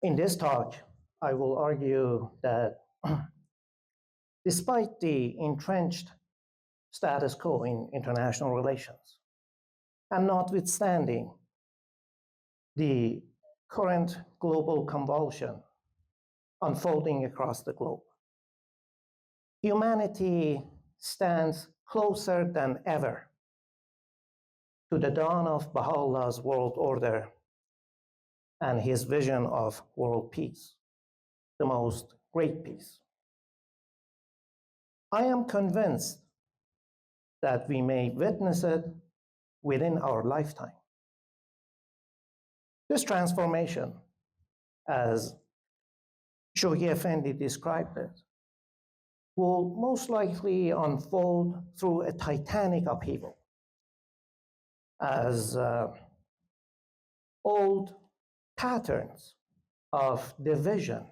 In this talk, I will argue that despite the entrenched status quo in international relations, and notwithstanding the current global convulsion unfolding across the globe, humanity stands closer than ever to the dawn of Baha'u'llah's world order and his vision of world peace, the most great peace. I am convinced that we may witness it within our lifetime. This transformation, as Shoghi Effendi described it, will most likely unfold through a titanic upheaval, as old patterns of division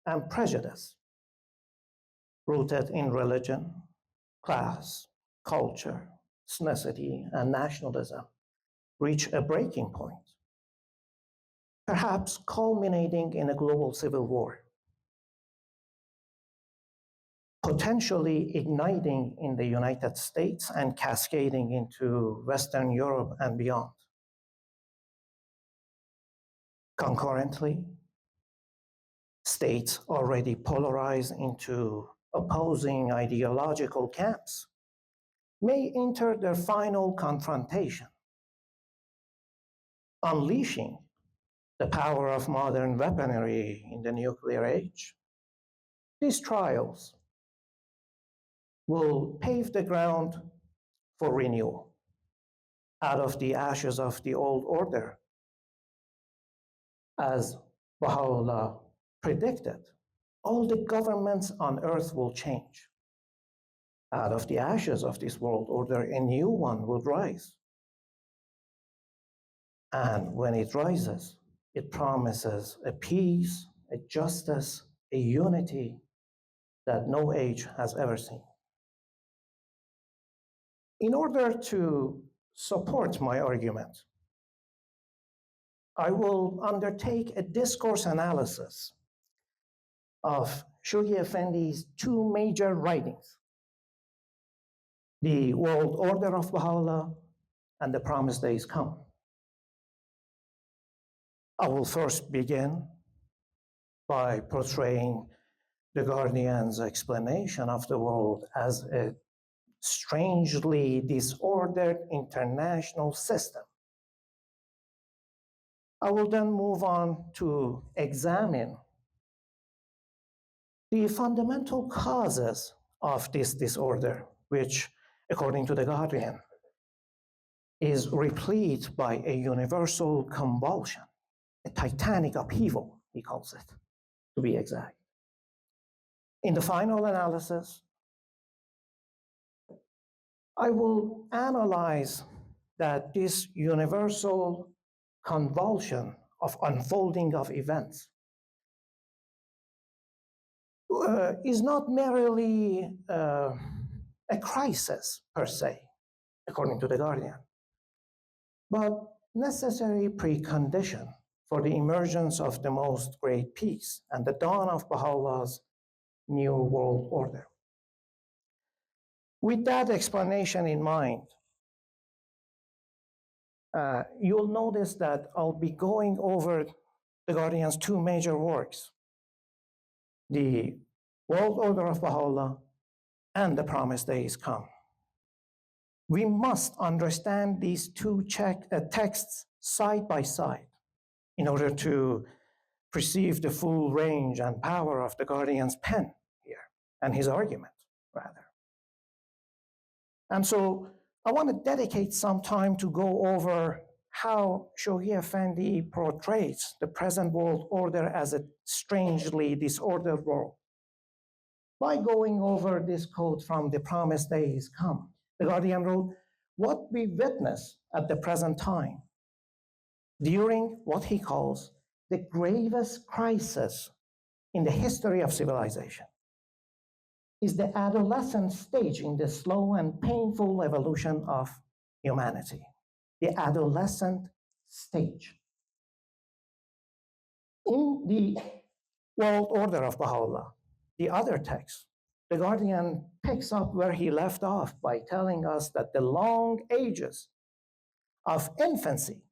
and prejudice rooted in religion, class, culture, ethnicity, and nationalism reach a breaking point, perhaps culminating in a global civil war, potentially igniting in the United States and cascading into Western Europe and beyond. Concurrently, states already polarized into opposing ideological camps may enter their final confrontation, unleashing the power of modern weaponry in the nuclear age. These trials will pave the ground for renewal out of the ashes of the old order. As Baha'u'llah predicted, all the governments on earth will change. Out of the ashes of this world order, a new one will rise. And when it rises, it promises a peace, a justice, a unity that no age has ever seen. In order to support my argument, I will undertake a discourse analysis of Shoghi Effendi's two major writings, The World Order of Baha'u'llah and The Promised Days Come. I will first begin by portraying the Guardian's explanation of the world as a strangely disordered international system. I will then move on to examine the fundamental causes of this disorder, which, according to the Guardian, is replete by a universal convulsion, a titanic upheaval, he calls it, to be exact. In the final analysis, I will analyze that this universal convulsion of unfolding of events is not merely a crisis per se, according to the Guardian, but necessary precondition for the emergence of the most great peace and the dawn of Baha'u'llah's new world order. With that explanation in mind, you'll notice that I'll be going over the Guardian's two major works, The World Order of Baha'u'llah and The Promised Days Come. We must understand these two texts side by side in order to perceive the full range and power of the Guardian's pen here, and his argument, rather. And so I want to dedicate some time to go over how Shoghi Effendi portrays the present world order as a strangely disordered world by going over this quote from The Promised Days Come. The Guardian wrote, "What we witness at the present time, during what he calls the gravest crisis in the history of civilization, is the adolescent stage in the slow and painful evolution of humanity." The adolescent stage. In the World Order of Baha'u'llah, the other text, the Guardian picks up where he left off by telling us that the long ages of infancy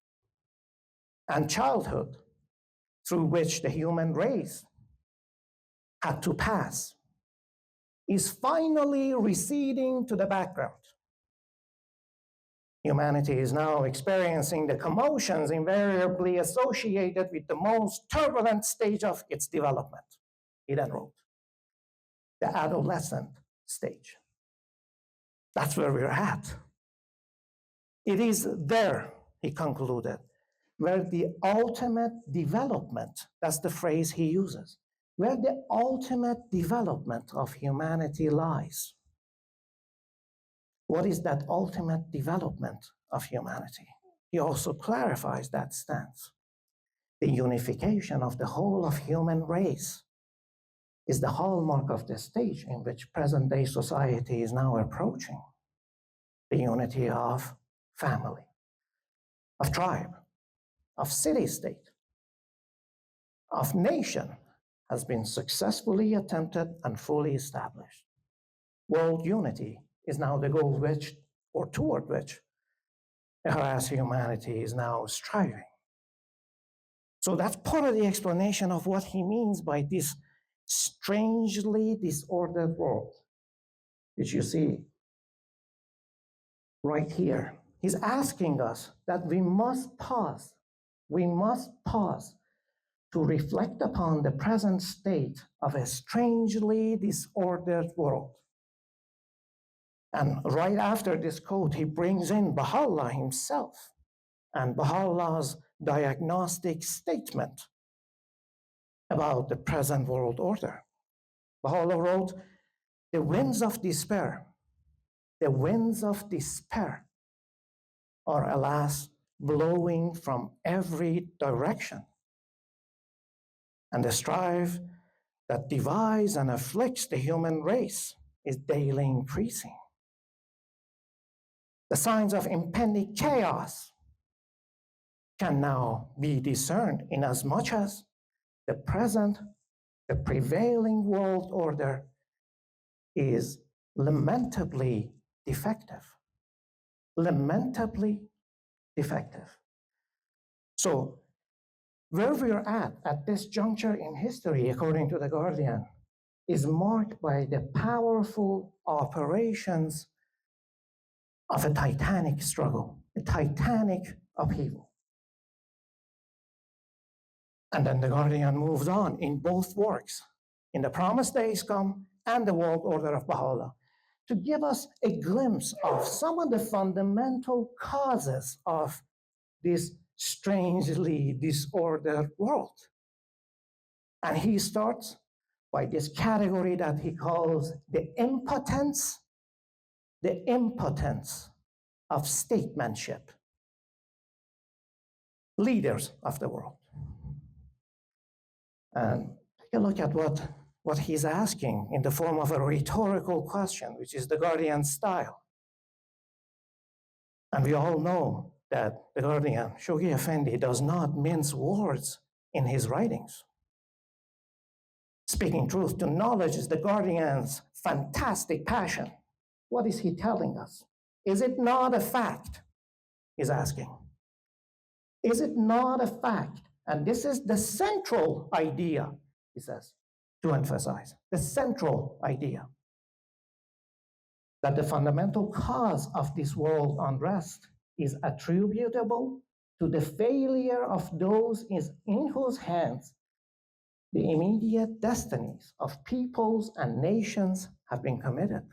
and childhood through which the human race had to pass is finally receding to the background. Humanity is now experiencing the commotions invariably associated with the most turbulent stage of its development, he then wrote, the adolescent stage. That's where we're at. It is there, he concluded, where the ultimate development, that's the phrase he uses, where the ultimate development of humanity lies. What is that ultimate development of humanity? He also clarifies that stance. The unification of the whole of human race is the hallmark of the stage in which present-day society is now approaching. The unity of family, of tribe, of city-state, of nation has been successfully attempted and fully established. World unity is now the goal which, or toward which, whereas humanity is now striving. So that's part of the explanation of what he means by this strangely disordered world, which you see right here. He's asking us that we must pause to reflect upon the present state of a strangely disordered world. And right after this quote, he brings in Baha'u'llah himself and Baha'u'llah's diagnostic statement about the present world order. Baha'u'llah wrote, the winds of despair are, alas, blowing from every direction. And the strife that divides and afflicts the human race is daily increasing. The signs of impending chaos can now be discerned in as much as the prevailing world order is lamentably defective. Lamentably defective. So, where we're at this juncture in history, according to The Guardian, is marked by the powerful operations of a titanic struggle, a titanic upheaval. And then The Guardian moves on in both works, in The Promised Days Come and The World Order of Baha'u'llah, to give us a glimpse of some of the fundamental causes of this strangely disordered world. And he starts by this category that he calls the impotence of statesmanship, leaders of the world. And take a look at what he's asking in the form of a rhetorical question, which is The Guardian's style. And we all know that The Guardian, Shoghi Effendi, does not mince words in his writings. Speaking truth to knowledge is The Guardian's fantastic passion. What is he telling us? Is it not a fact? He's asking. Is it not a fact? And this is the central idea, he says, to emphasize, the central idea, that the fundamental cause of this world unrest is attributable to the failure of those in whose hands the immediate destinies of peoples and nations have been committed.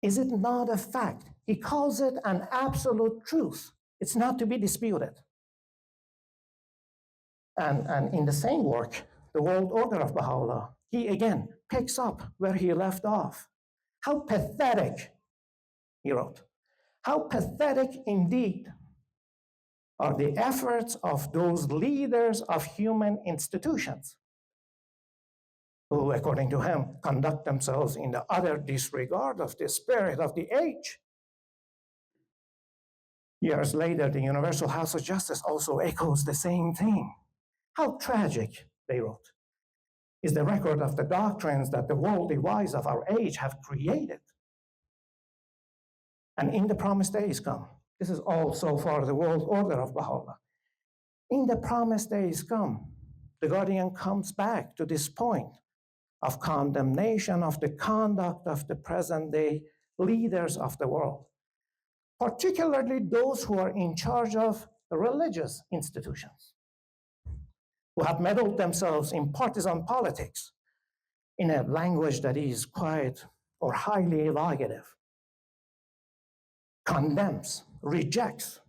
Is it not a fact? He calls it an absolute truth. It's not to be disputed. And in the same work, The World Order of Baha'u'llah, he again picks up where he left off. How pathetic, he wrote, how pathetic indeed are the efforts of those leaders of human institutions who, according to him, conduct themselves in the utter disregard of the spirit of the age. Years later, the Universal House of Justice also echoes the same thing. How tragic, they wrote, is the record of the doctrines that the worldly wise of our age have created. And in the promised days come, this is all so far the world order of Baha'u'llah. In the promised days come, the Guardian comes back to this point of condemnation of the conduct of the present day leaders of the world, particularly those who are in charge of religious institutions, who have meddled themselves in partisan politics in a language that is quite or highly evocative, condemns, rejects,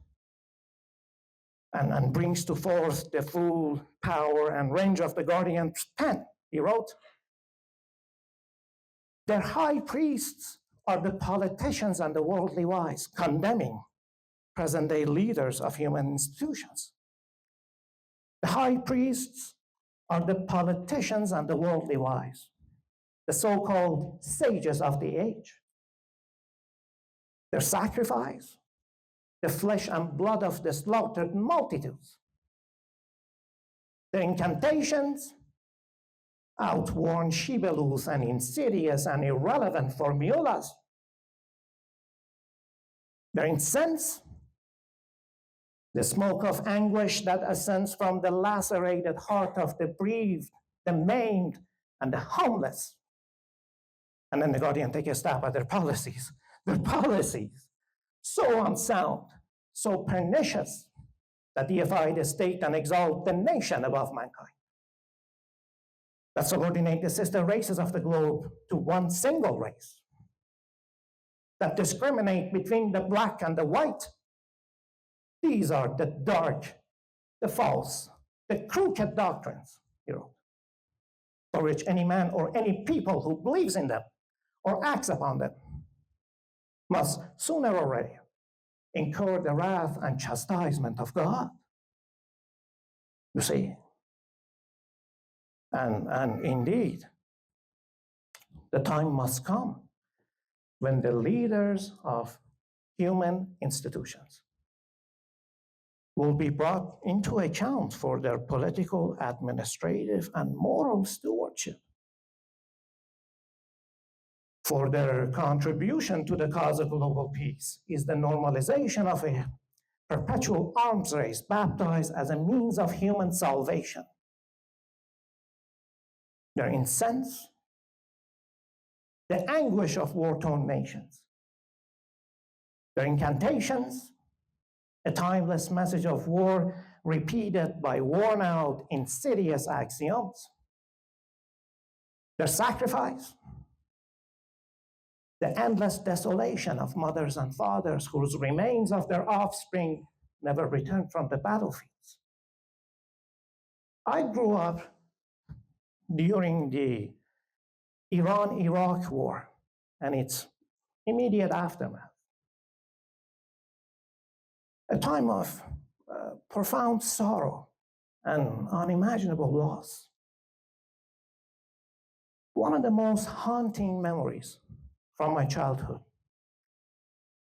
and brings to forth the full power and range of the Guardian's pen. He wrote, their high priests are the politicians and the worldly wise, condemning present-day leaders of human institutions. The high priests are the politicians and the worldly wise, the so-called sages of the age. Their sacrifice, the flesh and blood of the slaughtered multitudes. Their incantations, outworn shibboleths and insidious and irrelevant formulas. Their incense, the smoke of anguish that ascends from the lacerated heart of the bereaved, the maimed, and the homeless. And then the Guardian take a stab at their policies, so unsound, so pernicious, that deify the state and exalt the nation above mankind, that subordinate the sister races of the globe to one single race, that discriminate between the black and the white. These are the dark, the false, the crooked doctrines, for which any man or any people who believes in them or acts upon them must sooner or later incur the wrath and chastisement of God. You see? And indeed, the time must come when the leaders of human institutions will be brought into account for their political, administrative, and moral stewardship, for their contribution to the cause of global peace is the normalization of a perpetual arms race baptized as a means of human salvation. Their incense, the anguish of war-torn nations. Their incantations, a timeless message of war repeated by worn-out, insidious axioms. Their sacrifice, the endless desolation of mothers and fathers whose remains of their offspring never returned from the battlefields. I grew up during the Iran-Iraq war and its immediate aftermath, a time of profound sorrow and unimaginable loss. One of the most haunting memories from my childhood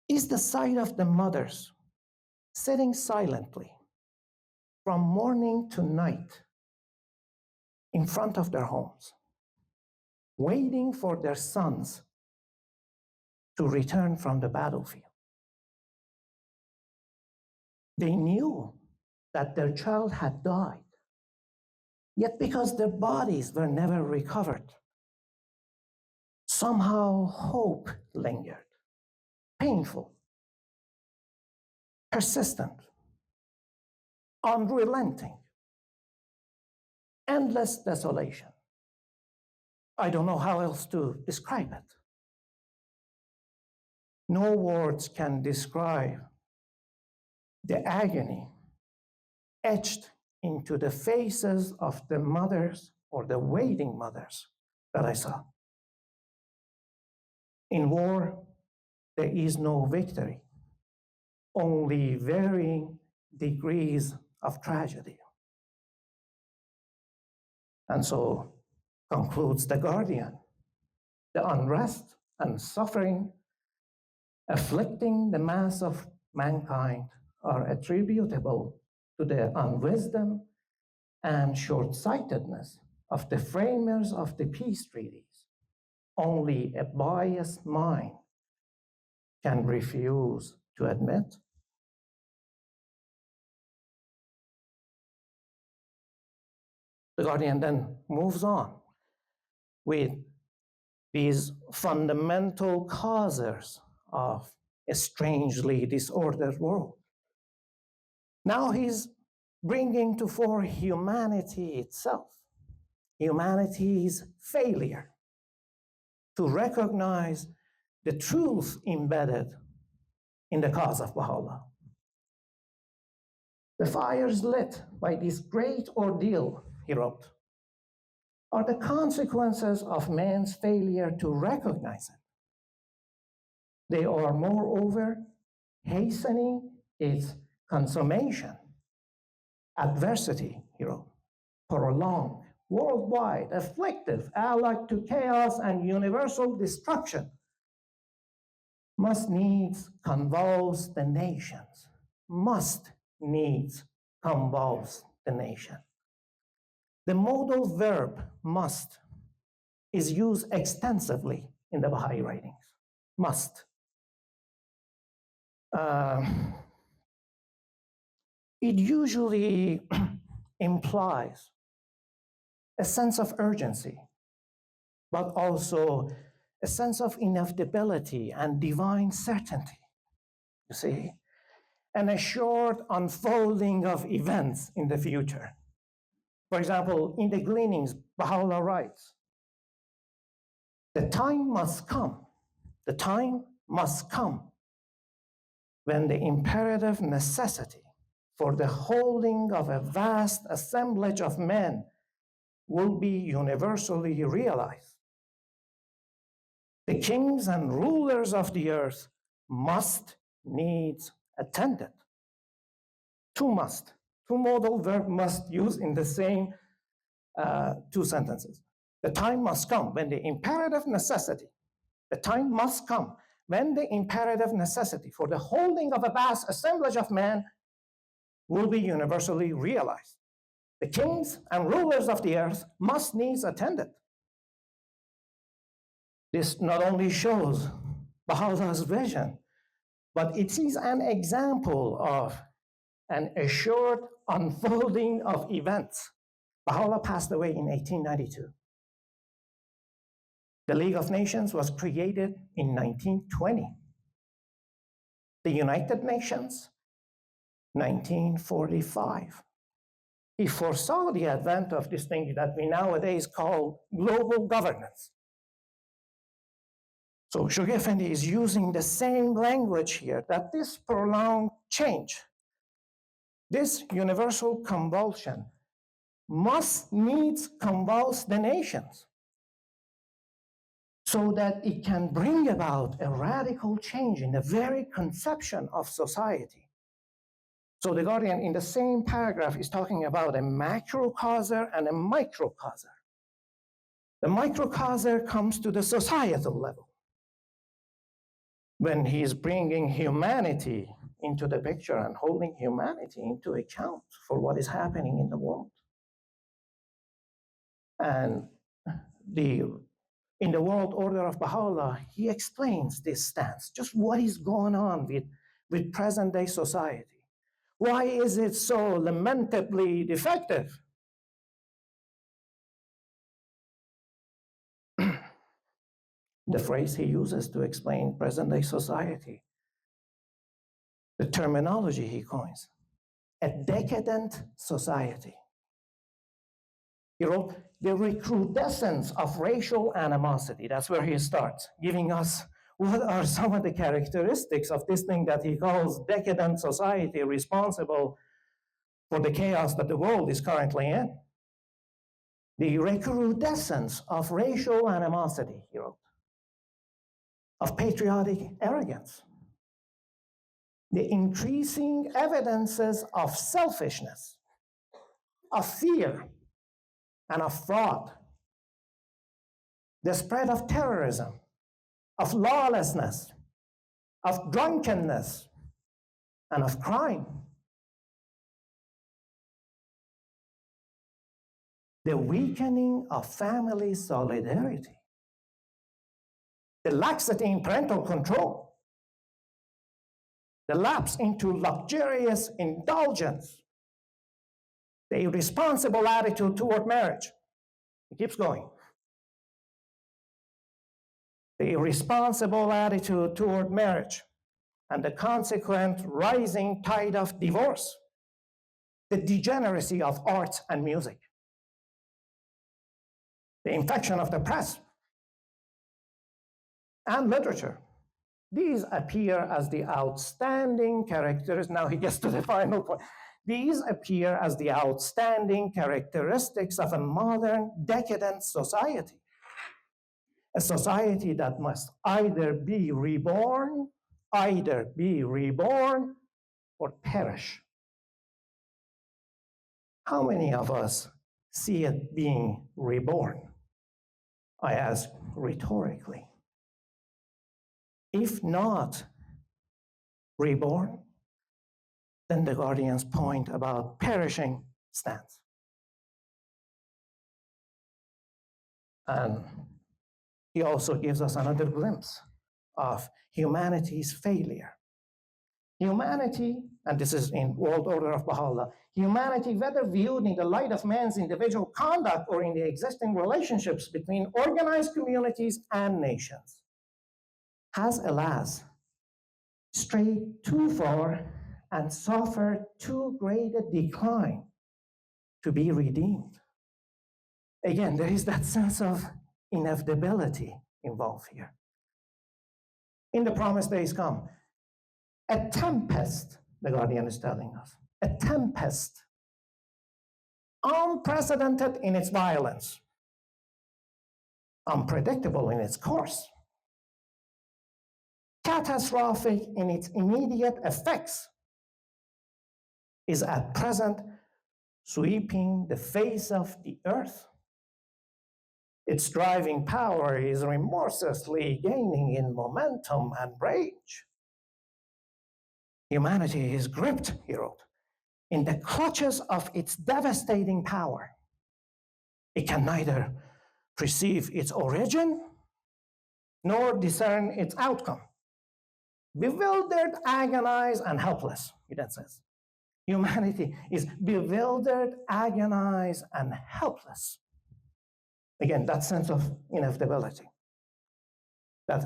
is the sight of the mothers sitting silently from morning to night in front of their homes, waiting for their sons to return from the battlefield. They knew that their child had died, yet because their bodies were never recovered, somehow hope lingered, painful, persistent, unrelenting, endless desolation. I don't know how else to describe it. No words can describe the agony etched into the faces of the mothers or the waiting mothers that I saw. In war, there is no victory, only varying degrees of tragedy. And so concludes the Guardian, the unrest and suffering afflicting the mass of mankind are attributable to the unwisdom and short-sightedness of the framers of the peace treaties. Only a biased mind can refuse to admit. The Guardian then moves on with these fundamental causes of a strangely disordered world. Now he's bringing to fore humanity itself, humanity's failure to recognize the truth embedded in the cause of Baha'u'llah. The fires lit by this great ordeal, he wrote, are the consequences of man's failure to recognize it. They are, moreover, hastening its consummation. Adversity, he wrote, prolonged, worldwide, afflictive, allied to chaos and universal destruction, must needs convulse the nations, must needs convulse the nation. The modal verb must is used extensively in the Baha'i writings. Must. It usually implies a sense of urgency, but also a sense of inevitability and divine certainty, you see, and a short unfolding of events in the future. For example, in the Gleanings, Baha'u'llah writes, the time must come when the imperative necessity for the holding of a vast assemblage of men will be universally realized. The kings and rulers of the earth must needs attend it. Two modal verb must used in the same two sentences. The time must come when the imperative necessity, the time must come when the imperative necessity for the holding of a vast assemblage of men will be universally realized. The kings and rulers of the earth must needs attend it. This not only shows Baha'u'llah's vision, but it is an example of an assured unfolding of events. Baha'u'llah passed away in 1892. The League of Nations was created in 1920. The United Nations, 1945. He foresaw the advent of this thing that we nowadays call global governance. So Shoghi Effendi is using the same language here, that this prolonged change, this universal convulsion, must needs convulse the nations so that it can bring about a radical change in the very conception of society. So the Guardian in the same paragraph is talking about a macrocauser and a microcauser. The microcauser comes to the societal level when he is bringing humanity into the picture and holding humanity into account for what is happening in the world. And in the world order of Baha'u'llah, he explains this stance, just what is going on with present-day society. Why is it so lamentably defective? The phrase he uses to explain present-day society, the terminology he coins, a decadent society. He wrote, the recrudescence of racial animosity. That's where he starts, giving us what are some of the characteristics of this thing that he calls decadent society responsible for the chaos that the world is currently in. The recrudescence of racial animosity, he wrote, of patriotic arrogance, the increasing evidences of selfishness, of fear, and of fraud, the spread of terrorism, of lawlessness, of drunkenness, and of crime. The weakening of family solidarity, the laxity in parental control, the lapse into luxurious indulgence, the irresponsible attitude toward marriage. It keeps going. The irresponsible attitude toward marriage and the consequent rising tide of divorce, the degeneracy of arts and music, the infection of the press and literature. These appear as the outstanding characters. Now he gets to the final point. These appear as the outstanding characteristics of a modern decadent society. A society that must either be reborn or perish. How many of us see it being reborn? I ask rhetorically. If not reborn, then the Guardian's point about perishing stands. And he also gives us another glimpse of humanity's failure. Humanity, and this is in World Order of Baha'u'llah, humanity, whether viewed in the light of man's individual conduct or in the existing relationships between organized communities and nations, has, alas, strayed too far and suffered too great a decline to be redeemed. Again, there is that sense of inevitability involved here. In the promised days come, a tempest, the Guardian is telling us, a tempest, unprecedented in its violence, unpredictable in its course, catastrophic in its immediate effects, is at present sweeping the face of the earth. Its driving power is remorselessly gaining in momentum and rage. Humanity is gripped, he wrote, in the clutches of its devastating power. It can neither perceive its origin nor discern its outcome. Bewildered, agonized, and helpless, he then says. Humanity is bewildered, agonized, and helpless. Again, that sense of inevitability. That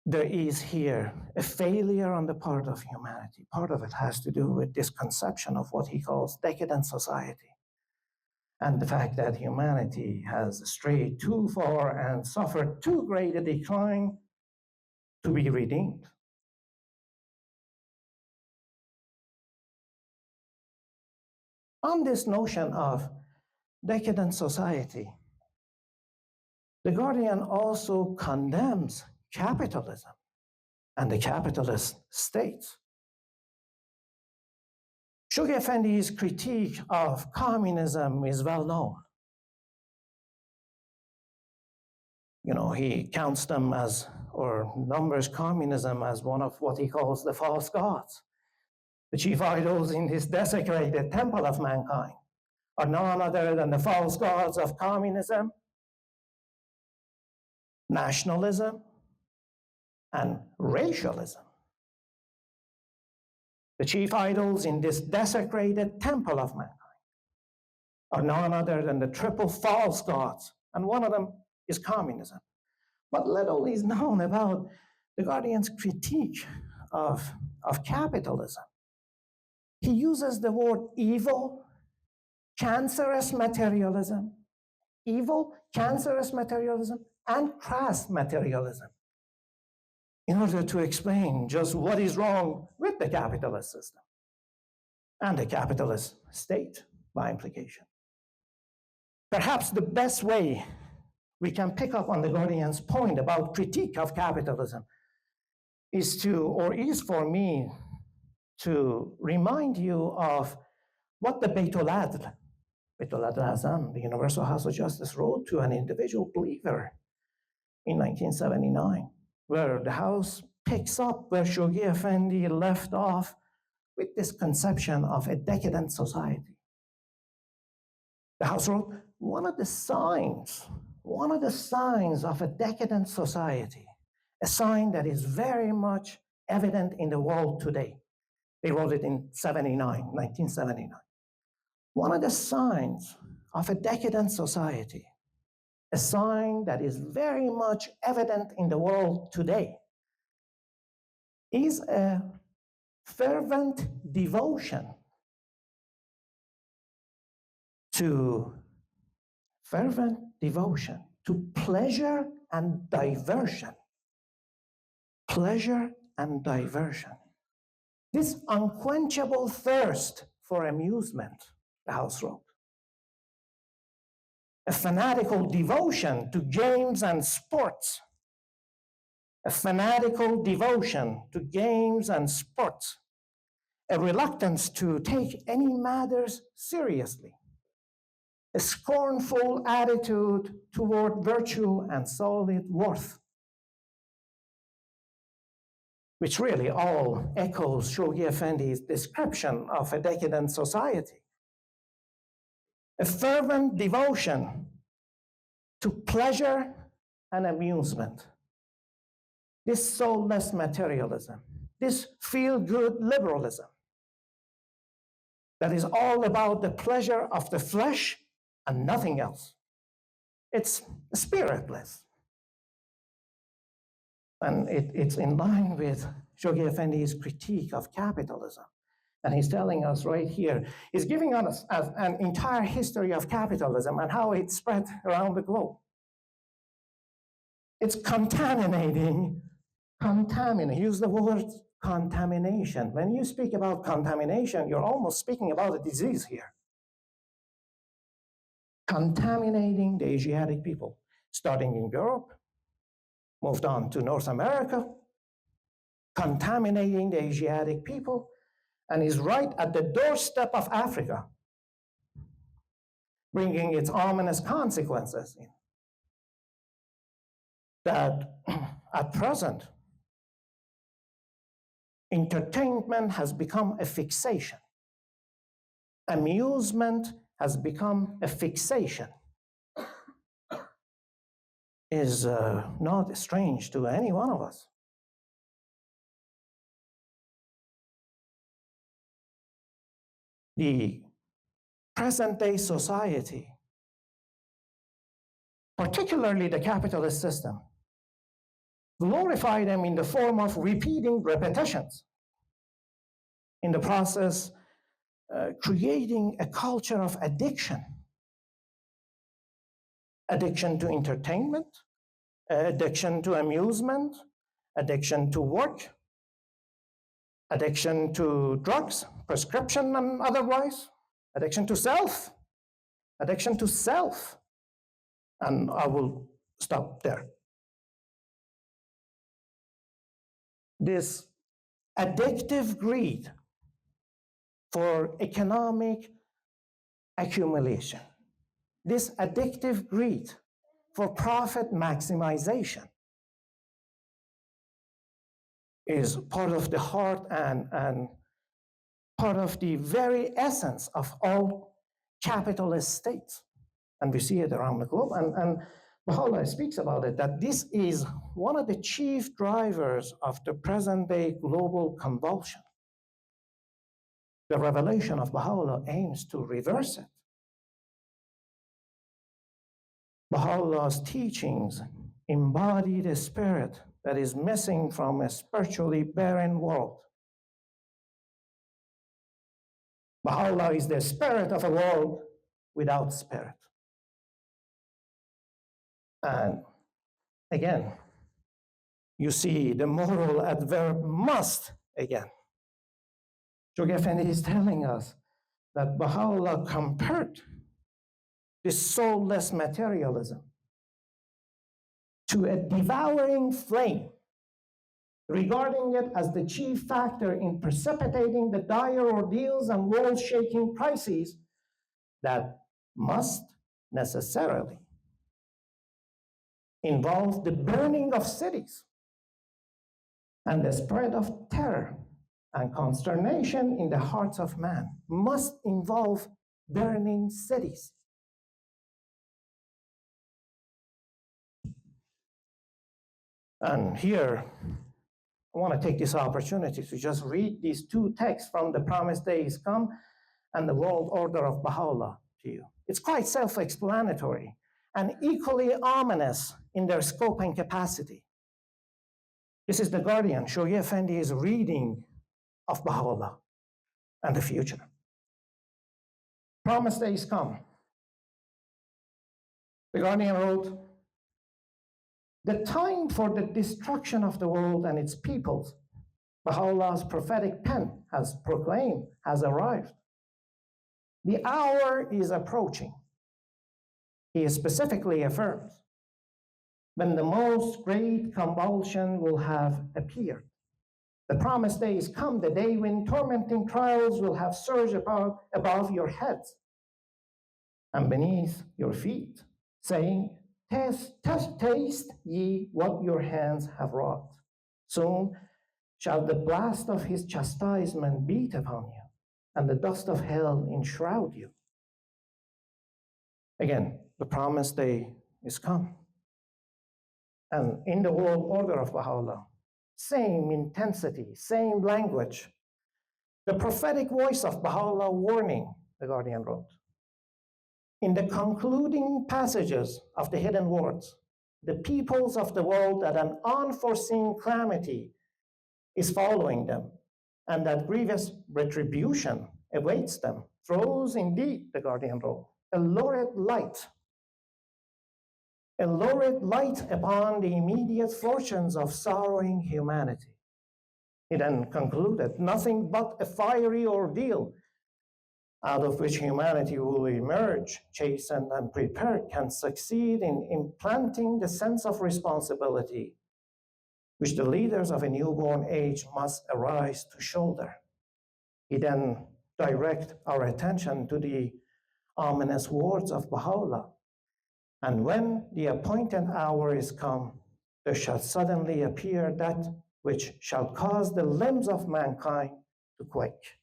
there is here a failure on the part of humanity. Part of it has to do with this conception of what he calls decadent society, and the fact that humanity has strayed too far and suffered too great a decline to be redeemed. On this notion of decadent society, the Guardian also condemns capitalism and the capitalist state. Shoghi Effendi's critique of communism is well known. You know, he counts them as, or numbers communism as one of what he calls the false gods. The chief idols in this desecrated temple of mankind are none other than the false gods of communism, nationalism, and racialism. The chief idols in this desecrated temple of mankind are none other than the triple false gods, and one of them is communism. But little is known about the Guardian's critique of capitalism. He uses the word evil, cancerous materialism, and crass materialism in order to explain just what is wrong with the capitalist system and the capitalist state by implication. Perhaps the best way we can pick up on the Guardian's point about critique of capitalism is for me to remind you of what the Bayt-ul Azam, the Universal House of Justice, wrote to an individual believer in 1979, where the House picks up where Shoghi Effendi left off with this conception of a decadent society. The House wrote, one of the signs of a decadent society, a sign that is very much evident in the world today. They wrote it in 1979. One of the signs of a decadent society, a sign that is very much evident in the world today, is a fervent devotion to pleasure and diversion. Pleasure and diversion. This unquenchable thirst for amusement, the House wrote. A fanatical devotion to games and sports. A fanatical devotion to games and sports. A reluctance to take any matters seriously. A scornful attitude toward virtue and solid worth, which really all echoes Shoghi Effendi's description of a decadent society. A fervent devotion to pleasure and amusement. This soulless materialism, this feel-good liberalism that is all about the pleasure of the flesh and nothing else. It's spiritless. And it's in line with Shoghi Effendi's critique of capitalism. And he's telling us right here, he's giving us an entire history of capitalism and how it spread around the globe. It's contaminating, use the word contamination. When you speak about contamination, you're almost speaking about a disease here. Contaminating the Asiatic people, starting in Europe, moved on to North America, contaminating the Asiatic people, and is right at the doorstep of Africa, bringing its ominous consequences in. That at present, entertainment has become a fixation. Amusement has become a fixation. Is not strange to any one of us. The present-day society, particularly the capitalist system, glorify them in the form of repeating repetitions. In the process, creating a culture of addiction. Addiction to entertainment, addiction to amusement, addiction to work, addiction to drugs, prescription and otherwise, addiction to self. And I will stop there. This addictive greed for economic accumulation, this addictive greed for profit maximization is part of the heart and part of the very essence of all capitalist states. And we see it around the globe. And Baha'u'llah speaks about it, that this is one of the chief drivers of the present-day global convulsion. The revelation of Baha'u'llah aims to reverse it. Baha'u'llah's teachings embody the spirit that is missing from a spiritually barren world. Baha'u'llah is the spirit of a world without spirit. And again, you see the moral adverb must again. Shoghi Effendi is telling us that Baha'u'llah compared this soulless materialism to a devouring flame, regarding it as the chief factor in precipitating the dire ordeals and world-shaking crises that must necessarily involve the burning of cities and the spread of terror and consternation in the hearts of man must involve burning cities. And here, I want to take this opportunity to just read these two texts from The Promised Day is Come and The World Order of Baha'u'llah to you. It's quite self-explanatory and equally ominous in their scope and capacity. This is the Guardian. Shoghi Effendi is reading of Baha'u'llah and the future. Promised Day is Come. The Guardian wrote, "The time for the destruction of the world and its peoples, Baha'u'llah's prophetic pen has proclaimed, has arrived. The hour is approaching," he specifically affirms, "when the most great convulsion will have appeared. The promised day is come, the day when tormenting trials will have surged above your heads and beneath your feet, saying, taste ye what your hands have wrought. Soon shall the blast of his chastisement beat upon you, and the dust of hell enshroud you." Again, the promised day is come. And in the world order of Baha'u'llah, same intensity, same language. The prophetic voice of Baha'u'llah warning, the Guardian wrote. In the concluding passages of the hidden words, the peoples of the world that an unforeseen calamity is following them, and that grievous retribution awaits them, throws indeed, the Guardian wrote, a lurid light upon the immediate fortunes of sorrowing humanity. He then concluded, nothing but a fiery ordeal out of which humanity will emerge, chastened and prepared, can succeed in implanting the sense of responsibility which the leaders of a newborn age must arise to shoulder. He then directs our attention to the ominous words of Baha'u'llah. And when the appointed hour is come, there shall suddenly appear that which shall cause the limbs of mankind to quake.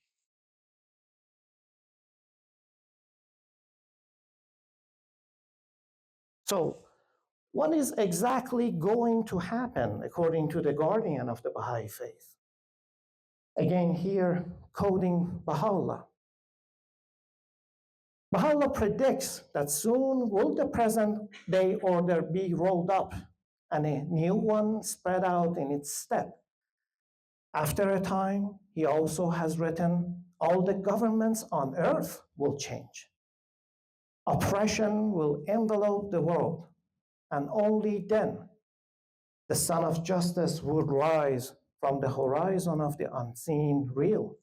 So, what is exactly going to happen according to the Guardian of the Baha'i faith? Again, here, quoting Baha'u'llah. Baha'u'llah predicts that soon will the present day order be rolled up and a new one spread out in its stead. After a time, he also has written, all the governments on earth will change. Oppression will envelope the world, and only then the sun of justice would rise from the horizon of the unseen real.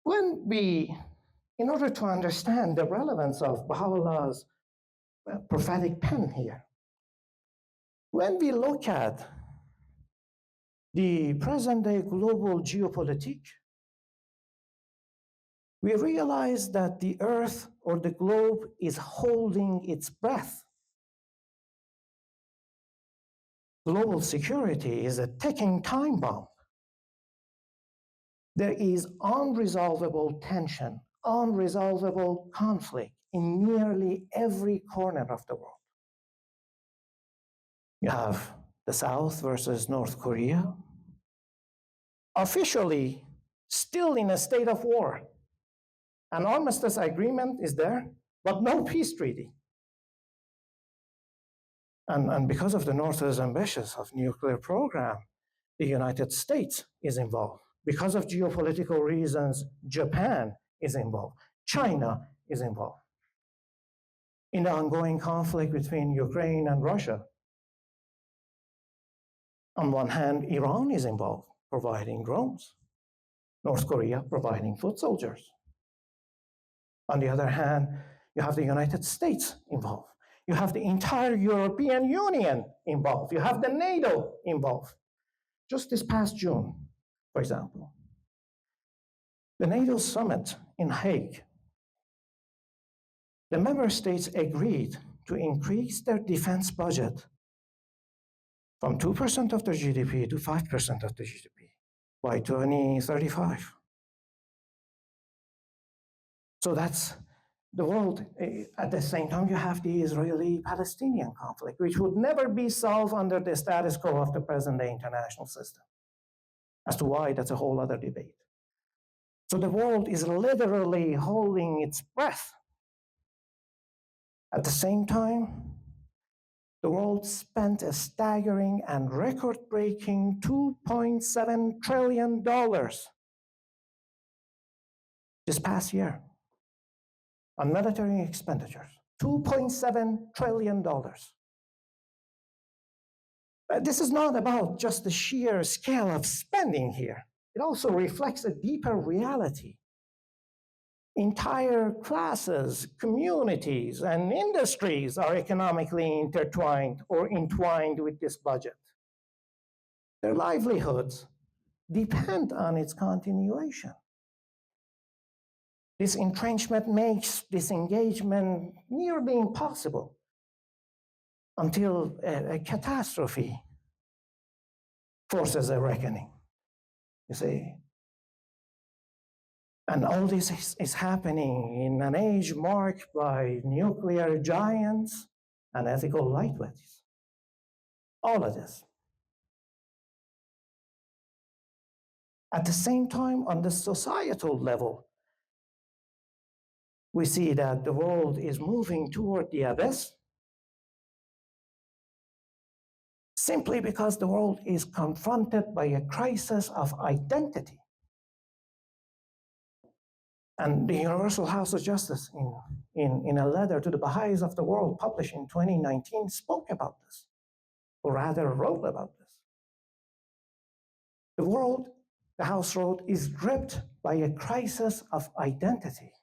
In order to understand the relevance of Baha'u'llah's prophetic pen here, when we look at the present-day global geopolitics, we realize that the earth or the globe is holding its breath. Global security is a ticking time bomb. There is unresolvable tension, unresolvable conflict in nearly every corner of the world. You have the South versus North Korea, officially still in a state of war. An armistice agreement is there, but no peace treaty. And because of the North's ambitions of nuclear program, the United States is involved. Because of geopolitical reasons, Japan is involved. China is involved. In the ongoing conflict between Ukraine and Russia, on one hand, Iran is involved, providing drones. North Korea providing foot soldiers. On the other hand, you have the United States involved. You have the entire European Union involved. You have the NATO involved. Just this past June, for example, the NATO summit in Hague, the member states agreed to increase their defense budget from 2% of the GDP to 5% of the GDP by 2035. So that's the world. At the same time, you have the Israeli-Palestinian conflict, which would never be solved under the status quo of the present-day international system. As to why, that's a whole other debate. So the world is literally holding its breath. At the same time, the world spent a staggering and record-breaking $2.7 trillion this past year on military expenditures. $2.7 trillion. This is not about just the sheer scale of spending here. It also reflects a deeper reality. Entire classes, communities, and industries are economically intertwined or entwined with this budget. Their livelihoods depend on its continuation. This entrenchment makes disengagement nearly impossible until a catastrophe forces a reckoning, you see. And all this is happening in an age marked by nuclear giants and ethical lightweights. All of this. At the same time, on the societal level, we see that the world is moving toward the abyss simply because the world is confronted by a crisis of identity. And the Universal House of Justice, in a letter to the Baha'is of the world published in 2019, spoke about this, or rather wrote about this. The world, the House wrote, is gripped by a crisis of identity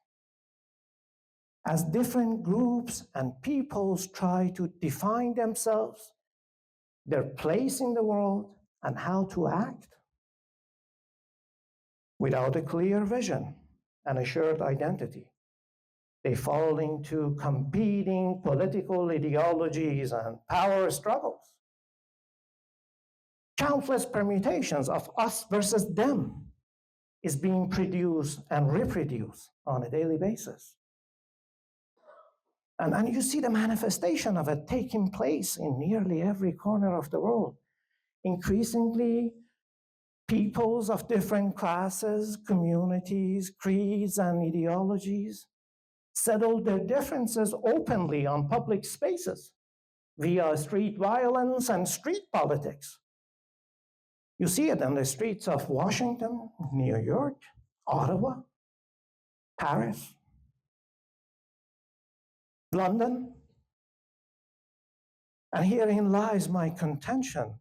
as different groups and peoples try to define themselves, their place in the world, and how to act. Without a clear vision and a shared identity, they fall into competing political ideologies and power struggles. Countless permutations of us versus them is being produced and reproduced on a daily basis. And you see the manifestation of it taking place in nearly every corner of the world. Increasingly, peoples of different classes, communities, creeds, and ideologies settle their differences openly on public spaces via street violence and street politics. You see it on the streets of Washington, New York, Ottawa, Paris, London. And herein lies my contention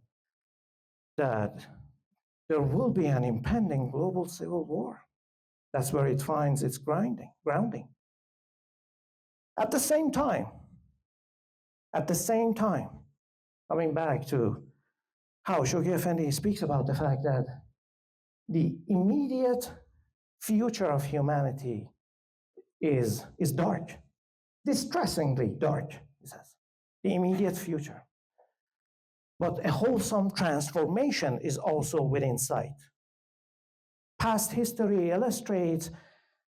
that there will be an impending global civil war. That's where it finds its grounding. At the same time, coming back to how Shoghi Effendi speaks about the fact that the immediate future of humanity is dark, distressingly dark, he says, the immediate future. But a wholesome transformation is also within sight. Past history illustrates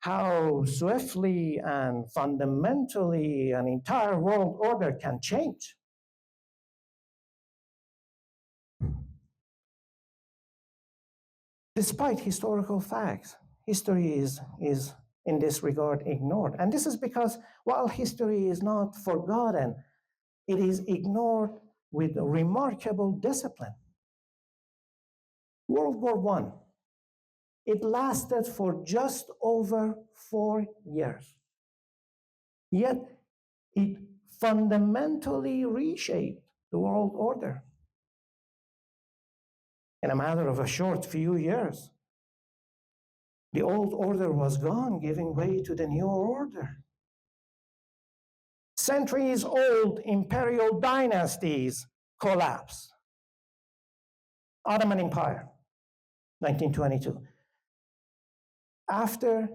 how swiftly and fundamentally an entire world order can change. Despite historical facts, history is in this regard ignored. And this is because while history is not forgotten, it is ignored with remarkable discipline. World War I, it lasted for just over 4 years. Yet it fundamentally reshaped the world order. In a matter of a short few years, the old order was gone, giving way to the new order. Centuries-old imperial dynasties collapsed. Ottoman Empire, 1922. After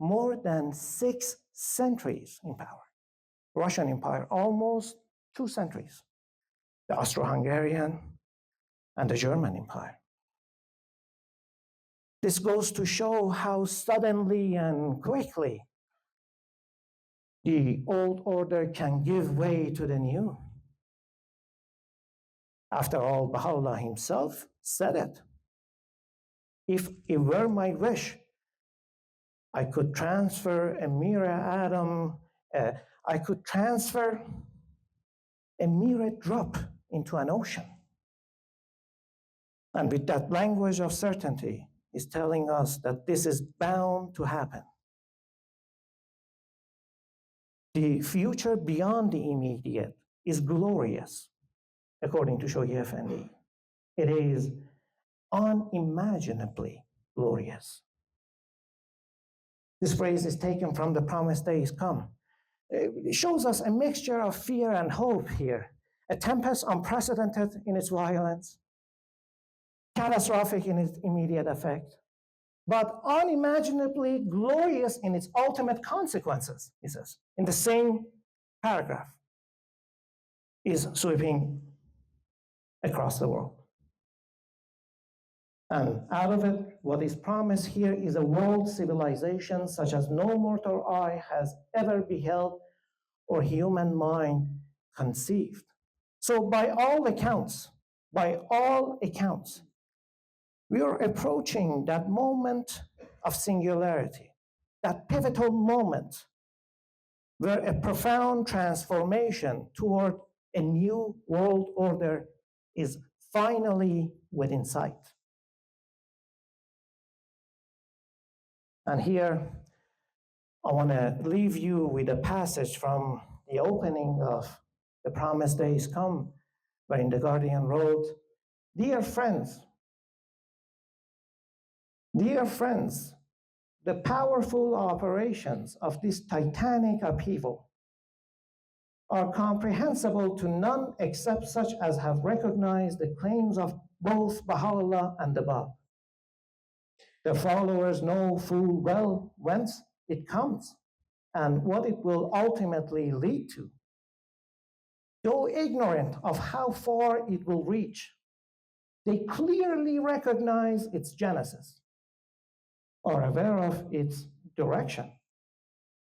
more than 6 centuries in power, Russian Empire, almost 2 centuries. the Austro-Hungarian, and the German Empire. This goes to show how suddenly and quickly the old order can give way to the new. After all, Baha'u'llah himself said it. If it were my wish, I could transfer a mere atom, I could transfer a mere drop into an ocean. And with that language of certainty, he's telling us that this is bound to happen. The future beyond the immediate is glorious, according to Shoghi Effendi. It is unimaginably glorious. This phrase is taken from the promised days come. It shows us a mixture of fear and hope here, a tempest unprecedented in its violence, catastrophic in its immediate effect, but unimaginably glorious in its ultimate consequences, he says, in the same paragraph, is sweeping across the world. And out of it, what is promised here is a world civilization such as no mortal eye has ever beheld or human mind conceived. So by all accounts, we are approaching that moment of singularity, that pivotal moment where a profound transformation toward a new world order is finally within sight. And here, I want to leave you with a passage from the opening of The Promised Days Come, wherein the Guardian wrote, dear friends, the powerful operations of this titanic upheaval are comprehensible to none except such as have recognized the claims of both Baha'u'llah and the Bab. The followers know full well whence it comes and what it will ultimately lead to. Though ignorant of how far it will reach, they clearly recognize its genesis, are aware of its direction,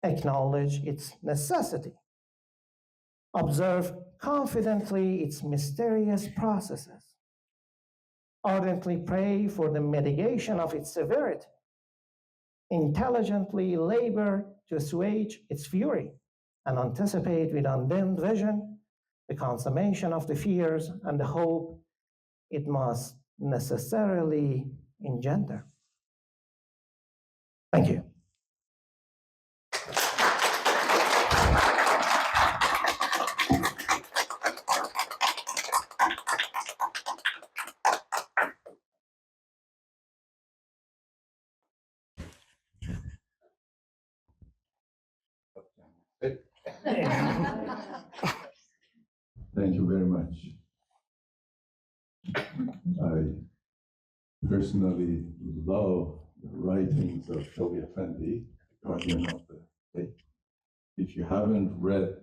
acknowledge its necessity, observe confidently its mysterious processes, ardently pray for the mitigation of its severity, intelligently labor to assuage its fury, and anticipate with undimmed vision the consummation of the fears and the hope it must necessarily engender. Thank you. Thank you very much. I personally love the writings of Shoghi Effendi, Guardian of the Faith. If you haven't read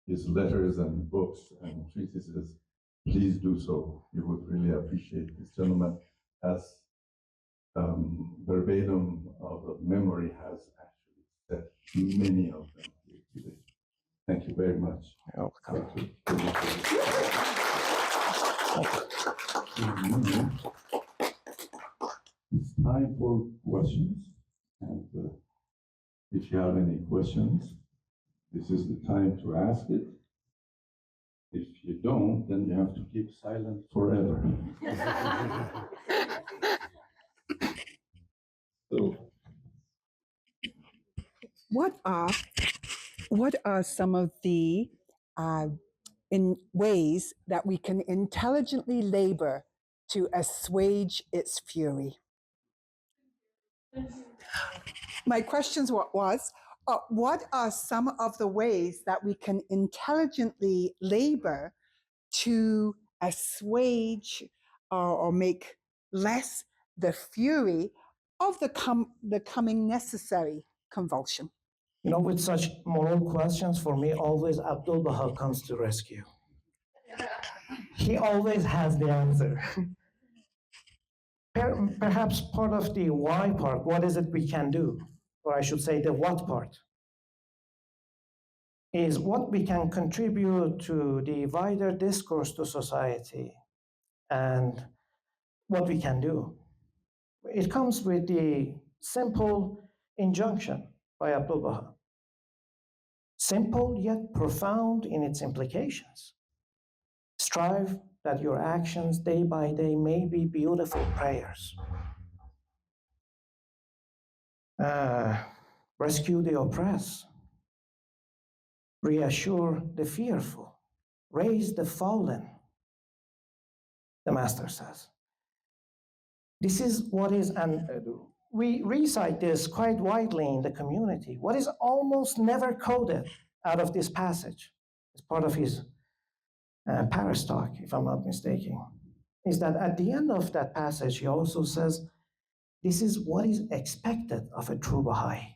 his letters and books and treatises, please do so. You would really appreciate this gentleman has verbatim of memory has actually said many of them here today. Thank you very much. You're welcome. It's time for questions. And if you have any questions, this is the time to ask it. If you don't, then you have to keep silent forever. So, what are some of the in ways that we can intelligently labor to assuage its fury? My question was, what are some of the ways that we can intelligently labor to assuage or make less the fury of the coming necessary convulsion? You know, with such moral questions, for me, always Abdul Baha comes to rescue. he always has the answer. Perhaps part of the why part, what is it we can do? Or I should say the what part, is what we can contribute to the wider discourse to society and what we can do. It comes with the simple injunction by Abdu'l-Baha. Simple yet profound in its implications. Strive that your actions day by day may be beautiful prayers. Rescue the oppressed. Reassure the fearful. Raise the fallen, the Master says. This is what is, and we recite this quite widely in the community. What is almost never coded out of this passage, as part of his Paris talk, if I'm not mistaken, is that at the end of that passage, he also says, this is what is expected of a true Baha'i.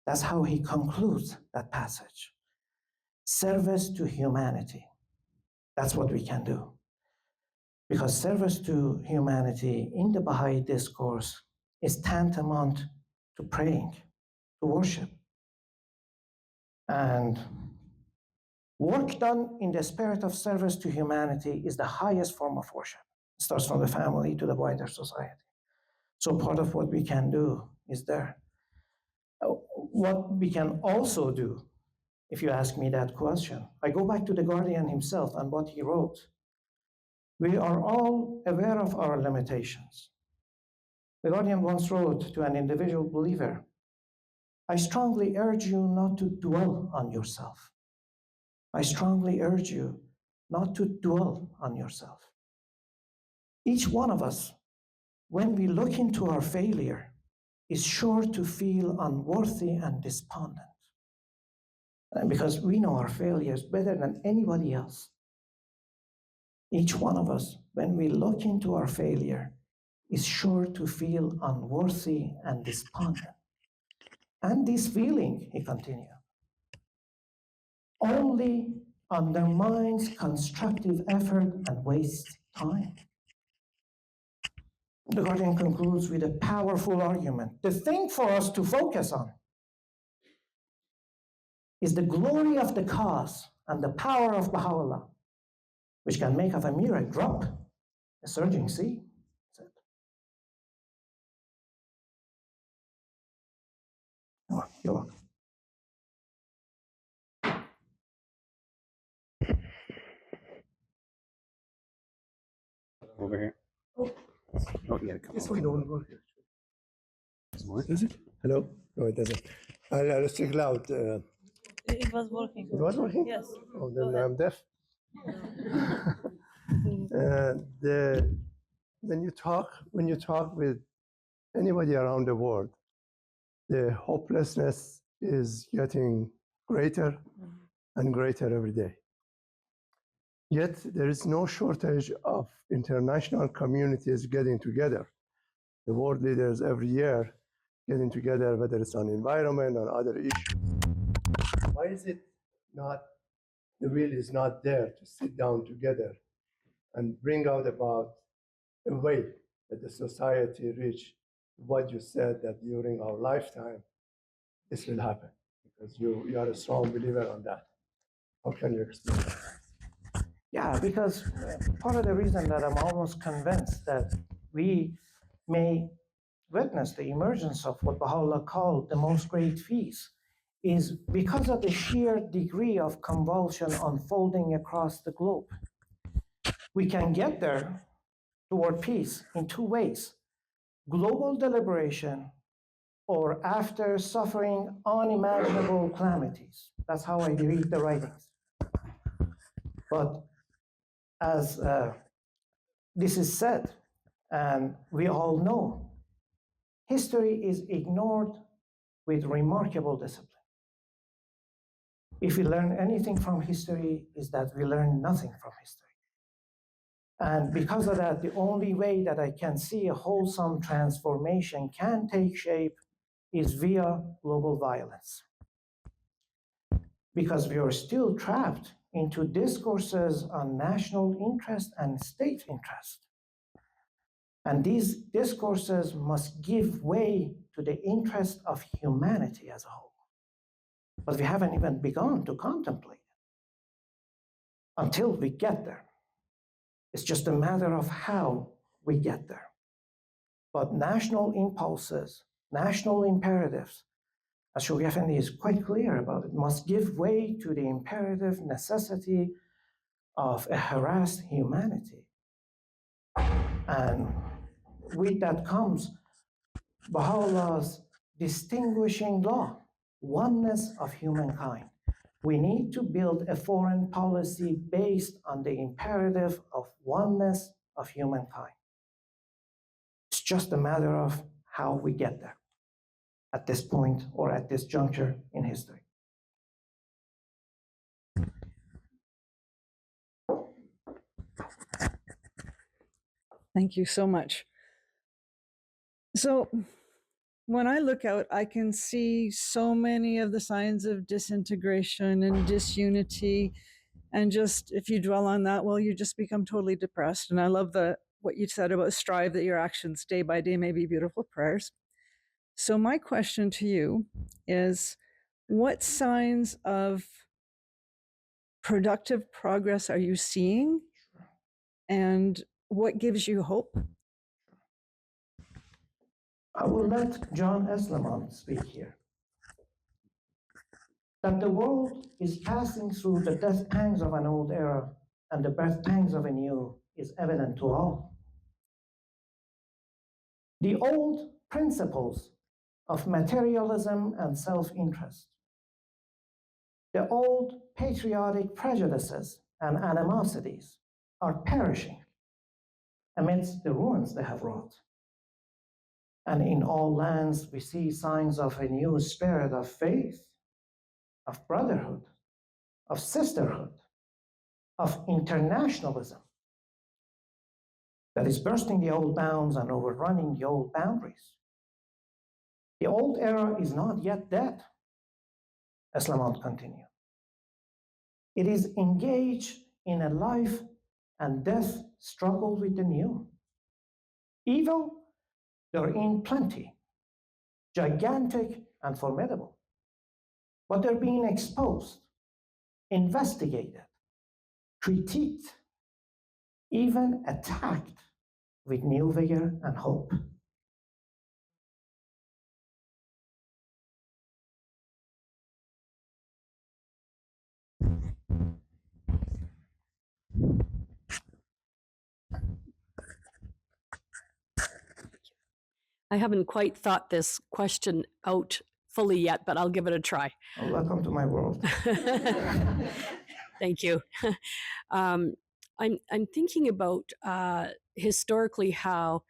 That's how he concludes that passage. Service to humanity. That's what we can do. Because service to humanity in the Baha'i discourse is tantamount to praying, to worship. And work done in the spirit of service to humanity is the highest form of worship. It starts from the family to the wider society. So part of what we can do is there. What we can also do, if you ask me that question, I go back to the Guardian himself and what he wrote. We are all aware of our limitations. The Guardian once wrote to an individual believer, I strongly urge you not to dwell on yourself. I strongly urge you not to dwell on yourself. Each one of us, when we look into our failure, is sure to feel unworthy and despondent. And because we know our failures better than anybody else. Each one of us, when we look into our failure, is sure to feel unworthy and despondent. And this feeling, he continued, only undermines constructive effort and wastes time. The Guardian concludes with a powerful argument. The thing for us to focus on is the glory of the cause and the power of Baha'u'llah, which can make of a mere drop a surging sea. Oh, you're welcome. Over here. Oh, you gotta come This over. one don't work. Some more? Does it? Hello? No, it doesn't. I'll speak loud. It was working. It was working? Yes. Oh, Go then ahead. I'm deaf. When you talk with anybody around the world, the hopelessness is getting greater and greater every day. Yet there is no shortage of international communities getting together. The world leaders every year getting together, whether it's on environment or other issues. Why is it not, the will is not there to sit down together and bring out about a way that the society reach what you said that during our lifetime, this will happen? Because you are a strong believer on that. How can you explain that? Yeah, because part of the reason that I'm almost convinced that we may witness the emergence of what Baha'u'llah called the most great feast is because of the sheer degree of convulsion unfolding across the globe. We can get there toward peace in two ways: global deliberation or after suffering unimaginable calamities. That's how I read the writings. But as this is said, and we all know, history is ignored with remarkable discipline. If we learn anything from history, is that we learn nothing from history. And because of that, the only way that I can see a wholesome transformation can take shape is via global violence. Because we are still trapped into discourses on national interest and state interest. And these discourses must give way to the interest of humanity as a whole. But we haven't even begun to contemplate it until we get there. It's just a matter of how we get there. But national impulses, national imperatives, as Shoghi Effendi is quite clear about it, must give way to the imperative necessity of a harassed humanity. And with that comes Baha'u'llah's distinguishing law, oneness of humankind. We need to build a foreign policy based on the imperative of oneness of humankind. It's just a matter of how we get there at this point or at this juncture in history. Thank you so much. So when I look out, I can see so many of the signs of disintegration and disunity. And just if you dwell on that, well, you just become totally depressed. And I love what you said about strive that your actions day by day may be beautiful prayers. So my question to you is, what signs of productive progress are you seeing? And what gives you hope? I will let John Eslamon speak here. That the world is passing through the death pangs of an old era and the birth pangs of a new is evident to all. The old principles of materialism and self-interest, the old patriotic prejudices and animosities are perishing amidst the ruins they have wrought. And in all lands, we see signs of a new spirit of faith, of brotherhood, of sisterhood, of internationalism that is bursting the old bounds and overrunning the old boundaries. The old era is not yet dead, Eslamon continued. It is engaged in a life and death struggle with the new. Evil, they're in plenty, gigantic and formidable. But they're being exposed, investigated, critiqued, even attacked with new vigor and hope. I haven't quite thought this question out fully yet, but I'll give it a try. Oh, welcome to my world. Thank you. I'm thinking about historically how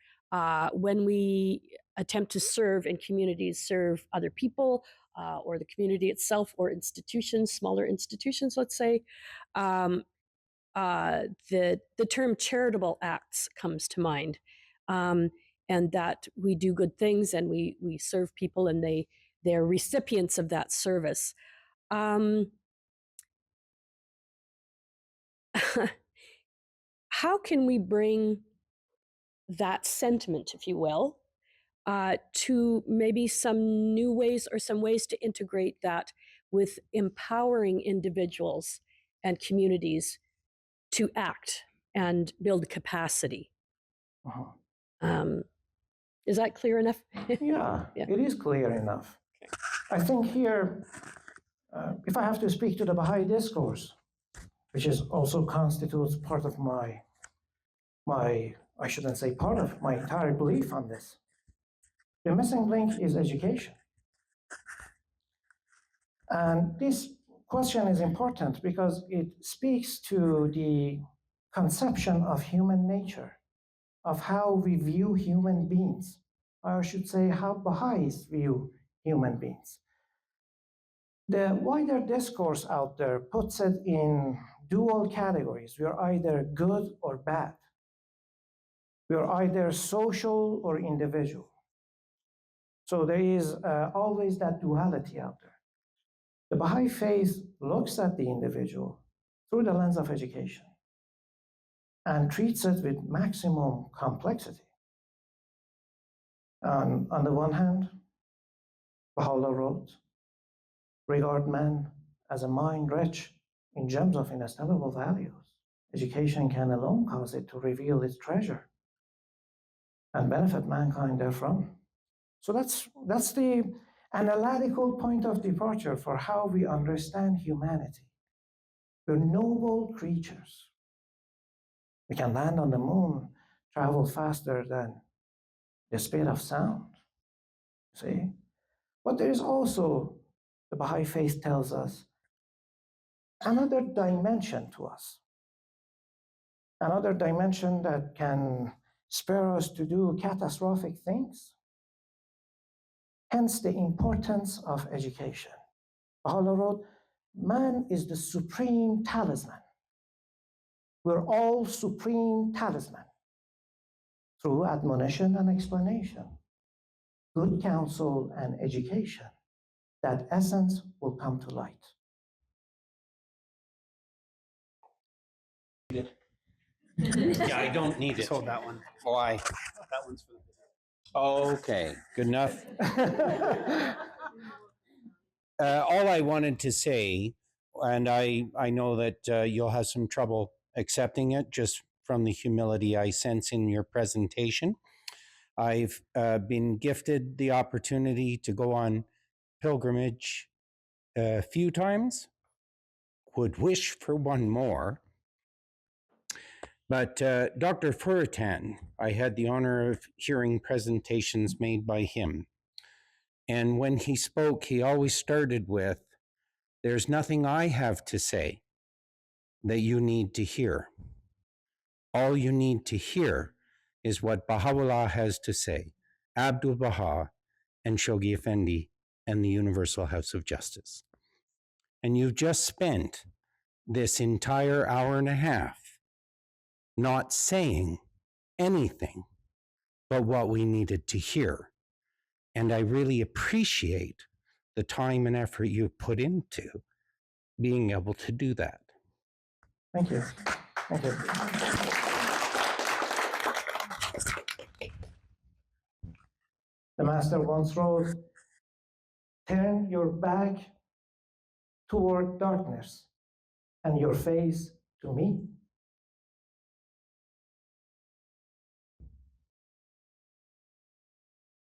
when we attempt to serve in communities, serve other people or the community itself or institutions, smaller institutions, let's say, the term charitable acts comes to mind. And that we do good things and we serve people and they're recipients of that service. How can we bring that sentiment, if you will, to maybe some new ways or some ways to integrate that with empowering individuals and communities to act and build capacity? Is that clear enough? Yeah, it is clear enough. Okay. I think here, if I have to speak to the Baha'i discourse, which is also constitutes part of my, I shouldn't say part of, my entire belief on this, the missing link is education. And this question is important because it speaks to the conception of human nature, of how we view human beings, or I should say how Baha'is view human beings. The wider discourse out there puts it in dual categories. We are either good or bad. We are either social or individual. So there is always that duality out there. The Baha'i faith looks at the individual through the lens of education and treats it with maximum complexity. On the one hand, Baha'u'llah wrote, regard man as a mind rich in gems of inestimable values. Education can alone cause it to reveal its treasure and benefit mankind therefrom. So that's the analytical point of departure for how we understand humanity. We're noble creatures. We can land on the moon, travel faster than the speed of sound, see? But there is also, the Baha'i faith tells us, another dimension to us. Another dimension that can spur us to do catastrophic things. Hence the importance of education. Baha'u'llah wrote, man is the supreme talisman. We're all supreme talisman through admonition and explanation, good counsel and education. That essence will come to light. Yeah, I don't need it. Hold that one. Why? That one's for the Okay, good enough. All I wanted to say, and I know that you'll have some trouble accepting it just from the humility I sense in your presentation. I've been gifted the opportunity to go on pilgrimage a few times, would wish for one more. But Dr. Furitan, I had the honor of hearing presentations made by him. And when he spoke, he always started with, there's nothing I have to say that you need to hear. All you need to hear is what Baha'u'llah has to say, Abdul Baha and Shoghi Effendi and the Universal House of Justice. And you've just spent this entire hour and a half not saying anything but what we needed to hear. And I really appreciate the time and effort you've put into being able to do that. Thank you. Thank you. The master once wrote, turn your back toward darkness and your face to me.